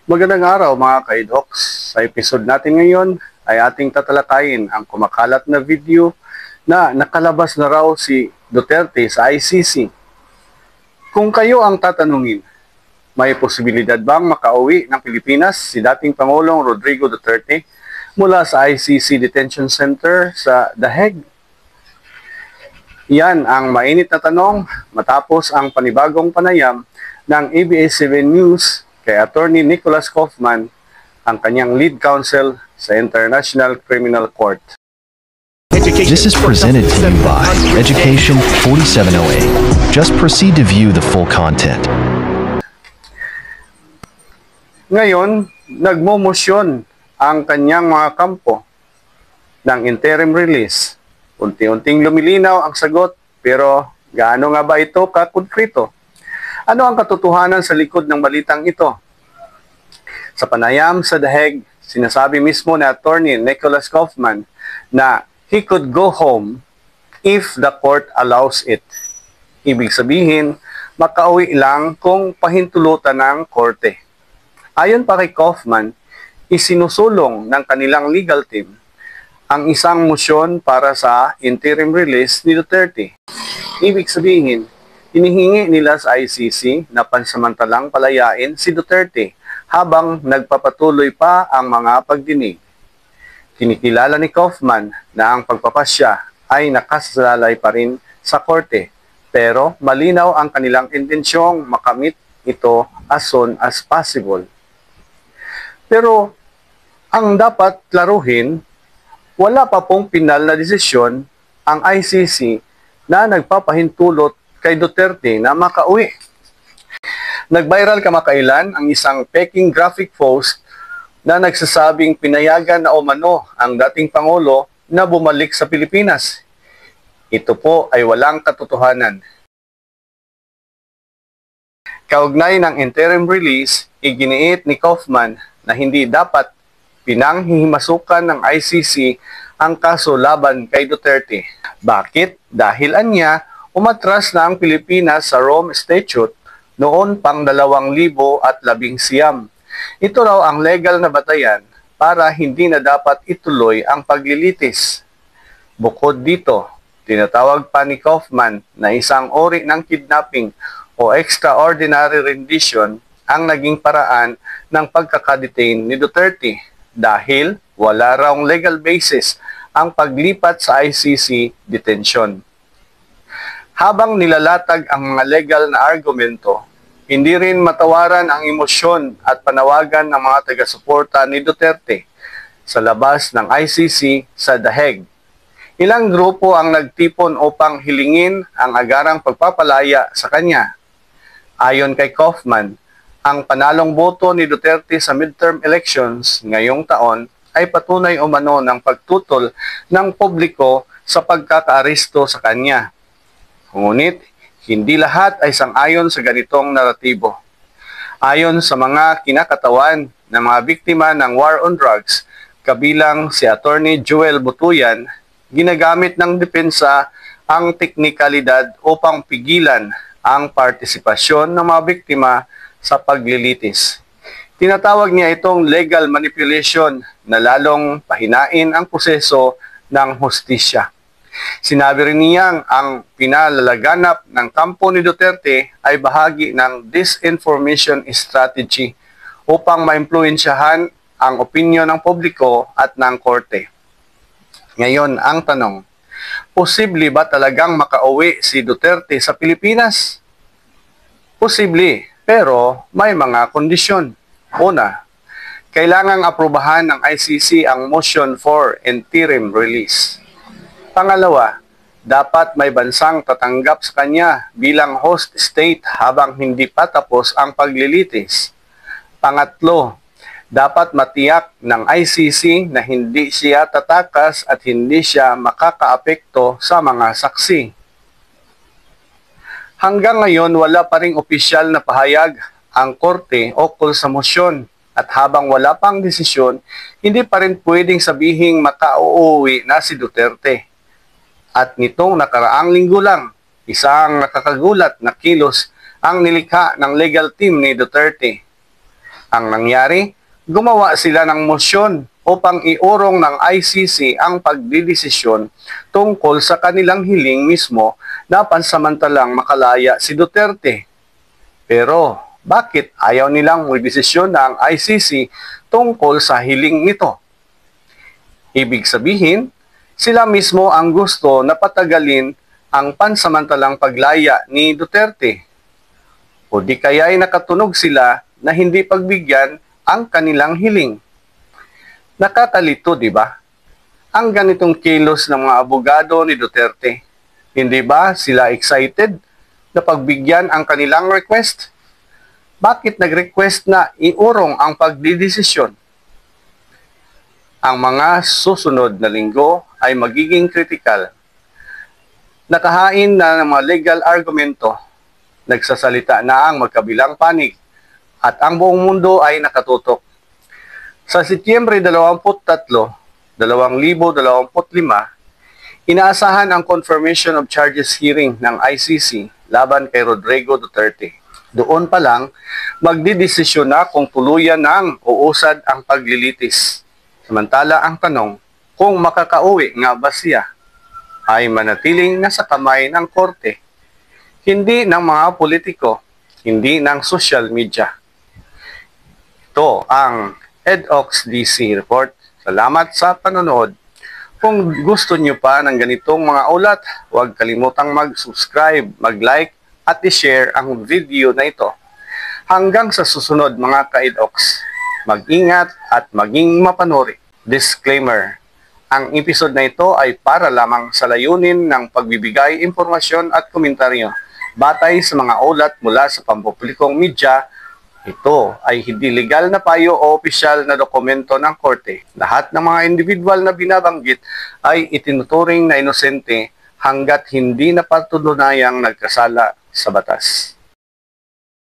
Magandang araw mga ka-idhoks. Sa episode natin ngayon ay ating tatalakayin ang kumakalat na video na nakalabas na raw si Duterte sa ICC. Kung kayo ang tatanungin, may posibilidad bang makauwi ng Pilipinas si dating Pangulong Rodrigo Duterte mula sa ICC Detention Center sa The Hague? Yan ang mainit na tanong matapos ang panibagong panayam ng ABS-CBN News kay Attorney Nicholas Kaufman, ang kanyang lead counsel sa International Criminal Court. This is presented to you by Education 4708. Just proceed to view the full content. Ngayon, nagmomosyon ang kanyang mga kampo ng interim release. Unti-unting lumilinaw ang sagot, pero gaano nga ba ito kakonkrito? Ano ang katotohanan sa likod ng balitang ito? Sa panayam sa The Hague, sinasabi mismo ni Attorney Nicholas Kaufman na he could go home if the court allows it. Ibig sabihin, makauwi lang kung pahintulutan ng korte. Ayon pa kay Kaufman, isinusulong ng kanilang legal team ang isang motion para sa interim release ni Duterte. Ibig sabihin, hinihingi nila sa ICC na pansamantalang palayain si Duterte habang nagpapatuloy pa ang mga pagdinig. Kinikilala ni Kaufman na ang pagpapasya ay nakasalalay pa rin sa korte, pero malinaw ang kanilang intensyong makamit ito as soon as possible. Pero ang dapat klaruhin, wala pa pong pinal na desisyon ang ICC na nagpapahintulot kay Duterte na makauwi. Nag-viral kamakailan ang isang peking graphic post na nagsasabing pinayagan na umano ang dating Pangulo na bumalik sa Pilipinas. Ito po ay walang katotohanan. Kaugnay ng interim release, iginiit ni Kaufman na hindi dapat pinanghihimasukan ng ICC ang kaso laban kay Duterte. Bakit? Dahil anya, umatras na ang Pilipinas sa Rome Statute noon pang 2019. Ito raw ang legal na batayan para hindi na dapat ituloy ang paglilitis. Bukod dito, tinatawag pa ni Kaufman na isang uri ng kidnapping o extraordinary rendition ang naging paraan ng pagkakadetain ni Duterte dahil wala raw legal basis ang paglipat sa ICC detention. Habang nilalatag ang mga legal na argumento, hindi rin matawaran ang emosyon at panawagan ng mga taga-suporta ni Duterte sa labas ng ICC sa The Hague. Ilang grupo ang nagtipon upang hilingin ang agarang pagpapalaya sa kanya. Ayon kay Kaufman, ang panalong boto ni Duterte sa midterm elections ngayong taon ay patunay umano ng pagtutol ng publiko sa pagkakaaresto sa kanya. Ngunit, hindi lahat ay sang-ayon sa ganitong naratibo. Ayon sa mga kinakatawan ng mga biktima ng war on drugs, kabilang si Attorney Joel Butuyan, ginagamit ng depensa ang teknikalidad upang pigilan ang partisipasyon ng mga biktima sa paglilitis. Tinatawag niya itong legal manipulation na lalong pahinain ang proseso ng hustisya. Sinabi rin niyang ang pinalalaganap ng kampo ni Duterte ay bahagi ng disinformation strategy upang maimpluwensyahan ang opinyon ng publiko at ng korte. Ngayon, ang tanong, posible ba talagang makauwi si Duterte sa Pilipinas? Posible, pero may mga kondisyon. Una, kailangang aprubahan ng ICC ang motion for interim release. Pangalawa, dapat may bansang tatanggap sa kanya bilang host state habang hindi pa tapos ang paglilitis. Pangatlo, dapat matiyak ng ICC na hindi siya tatakas at hindi siya makakaapekto sa mga saksi. Hanggang ngayon, wala pa ring opisyal na pahayag ang korte ukol sa mosyon at habang wala pang desisyon, hindi pa rin pwedeng sabihing makauuwi na si Duterte. At nitong nakaraang linggo lang, isang nakakagulat na kilos ang nilikha ng legal team ni Duterte. Ang nangyari, gumawa sila ng motion upang iurong ng ICC ang pagdidesisyon tungkol sa kanilang hiling mismo na pansamantalang makalaya si Duterte. Pero bakit ayaw nilang magdesisyon ng ICC tungkol sa hiling nito? Ibig sabihin, sila mismo ang gusto na patagalin ang pansamantalang paglaya ni Duterte. O di kaya ay nakatunog sila na hindi pagbigyan ang kanilang hiling. Nakakalito, di ba? Ang ganitong kilos ng mga abogado ni Duterte. Hindi ba sila excited na pagbigyan ang kanilang request? Bakit nag-request na iurong ang pagdidesisyon? Ang mga susunod na linggo ay magiging kritikal. Nakahain na ng mga legal argumento, nagsasalita na ang magkabilang panig, at ang buong mundo ay nakatutok. Sa Setyembre 23, 2025, inaasahan ang confirmation of charges hearing ng ICC laban kay Rodrigo Duterte. Doon pa lang, magdidesisyon na kung tuluyan ng uusad ang paglilitis. Samantala ang tanong, kung makakauwi nga ba siya, ay manatiling nasa kamay ng korte, hindi ng mga politiko, hindi ng social media. Ito ang EDOX DC Report. Salamat sa panonood. Kung gusto nyo pa ng ganitong mga ulat, huwag kalimutang mag-subscribe, mag-like, at i-share ang video na ito. Hanggang sa susunod mga ka-EDOX, mag-ingat at maging mapanuri. Disclaimer: ang episode na ito ay para lamang sa layunin ng pagbibigay impormasyon at komentaryo batay sa mga ulat mula sa pampublikong media. Ito ay hindi legal na payo o opisyal na dokumento ng korte. Lahat ng mga individual na binabanggit ay itinuturing na inosente hanggat hindi napatunayang nagkasala sa batas.